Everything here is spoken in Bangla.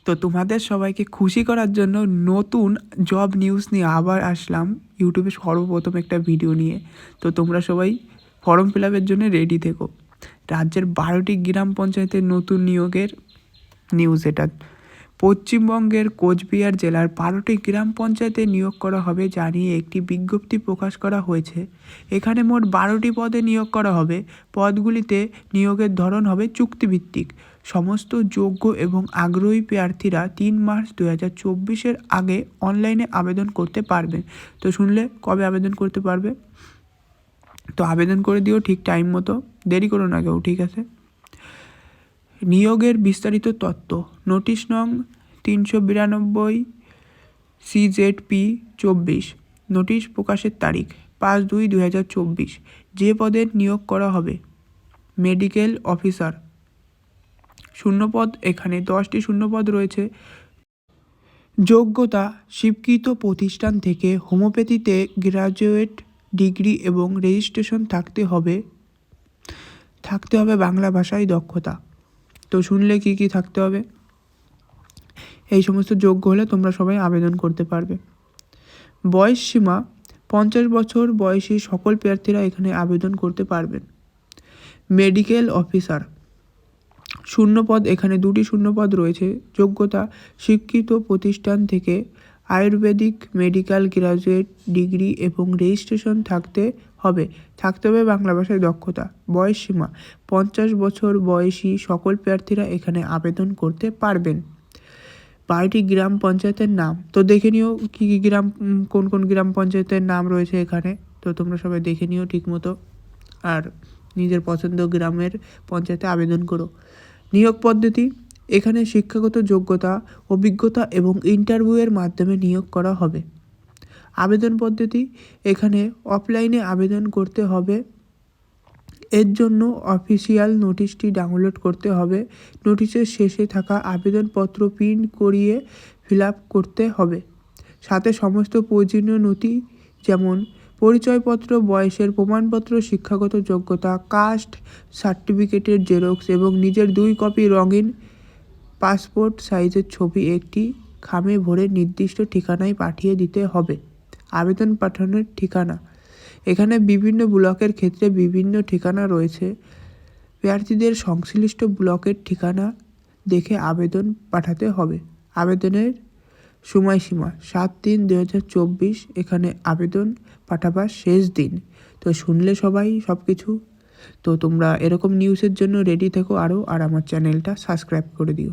তো তোমাদের সবাইকে খুশি করার জন্য নতুন জব নিউজ নিয়ে আবার আসলাম ইউটিউবে সর্বপ্রথম একটা ভিডিও নিয়ে। তো তোমরা সবাই ফর্ম ফিল আপের জন্য রেডি থেকো। রাজ্যের 12টি গ্রাম পঞ্চায়েতের নতুন নিয়োগের নিউজ এটা। পশ্চিমবঙ্গের কোচবিহার জেলার 12টি গ্রাম পঞ্চায়েতে নিয়োগ করা হবে জানিয়ে একটি বিজ্ঞপ্তি প্রকাশ করা হয়েছে। এখানে মোট 12টি পদে নিয়োগ করা হবে। পদগুলিতে নিয়োগের ধরন হবে চুক্তিভিত্তিক। সমস্ত যোগ্য এবং আগ্রহী প্রার্থীরা 3 মার্চ 2024 আগে অনলাইনে আবেদন করতে পারবেন। তো শুনলে কবে আবেদন করতে পারবে? তো আবেদন করে দিও ঠিক টাইম মতো, দেরি করো না কেউ, ঠিক আছে? নিয়োগের বিস্তারিত তথ্য। নোটিশ নং 392 CZP 24। নোটিশ প্রকাশের তারিখ 5/2/2024। যে পদে নিয়োগ করা হবে মেডিকেল অফিসার। শূন্যপদ এখানে 10টি শূন্যপদ রয়েছে। যোগ্যতা স্বীকৃত প্রতিষ্ঠান থেকে হোমিওপ্যাথিতে গ্র্যাজুয়েট ডিগ্রি এবং রেজিস্ট্রেশন থাকতে হবে বাংলা ভাষায় দক্ষতা। তো শুনলে কি কি থাকতে হবে? এই সমস্ত যোগ্য হলে তোমরা সবাই আবেদন করতে পারবে। বয়স সীমা 50 বছর বয়সী সকল প্রার্থীরা এখানে আবেদন করতে পারবেন। মেডিকেল অফিসার শূন্যপদ এখানে 2টি শূন্যপদ রয়েছে। যোগ্যতা স্বীকৃত প্রতিষ্ঠান থেকে আয়ুর্বেদিক মেডিকেল গ্র্যাজুয়েট ডিগ্রি এবং রেজিস্ট্রেশন থাকতে হবে বাংলা ভাষায় দক্ষতা। বয়স সীমা 50 বছর বয়সী সকল প্রার্থীরা এখানে আবেদন করতে পারবেন। 12টি গ্রাম পঞ্চায়েতের নাম তো দেখে নিও কী কী গ্রাম, কোন কোন গ্রাম পঞ্চায়েতের নাম রয়েছে এখানে। তো তোমরা সবাই দেখে নিও ঠিক মতো, আর নিজের পছন্দ গ্রামের পঞ্চায়েতে আবেদন করো। নিয়োগ পদ্ধতি এখানে শিক্ষাগত যোগ্যতা, অভিজ্ঞতা এবং ইন্টারভিউয়ের মাধ্যমে নিয়োগ করা হবে। আবেদন পদ্ধতি এখানে অফলাইনে আবেদন করতে হবে। এর জন্য অফিসিয়াল নোটিশটি ডাউনলোড করতে হবে। নোটিশের শেষে থাকা আবেদনপত্র প্রিন্ট করিয়ে ফিল আপ করতে হবে। সাথে সমস্ত প্রয়োজনীয় নথি যেমন পরিচয়পত্র, বয়সের প্রমাণপত্র, শিক্ষাগত যোগ্যতা, কাস্ট সার্টিফিকেটের জেরক্স এবং নিজের 2 কপি রঙিন পাসপোর্ট সাইজের ছবি একটি খামে ভরে নির্দিষ্ট ঠিকানায় পাঠিয়ে দিতে হবে। আবেদন পাঠানোর ঠিকানা এখানে বিভিন্ন ব্লকের ক্ষেত্রে বিভিন্ন ঠিকানা রয়েছে। প্রার্থীদের সংশ্লিষ্ট ব্লকের ঠিকানা দেখে আবেদন পাঠাতে হবে। আবেদনের সময়সীমা 7/3/2024 এখানে আবেদন পাঠাবার শেষ দিন। তো শুনলে সবাই সব কিছু। তো তোমরা এরকম নিউজের জন্য রেডি থেকো আরও, আর আমার চ্যানেলটা সাবস্ক্রাইব করে দিও।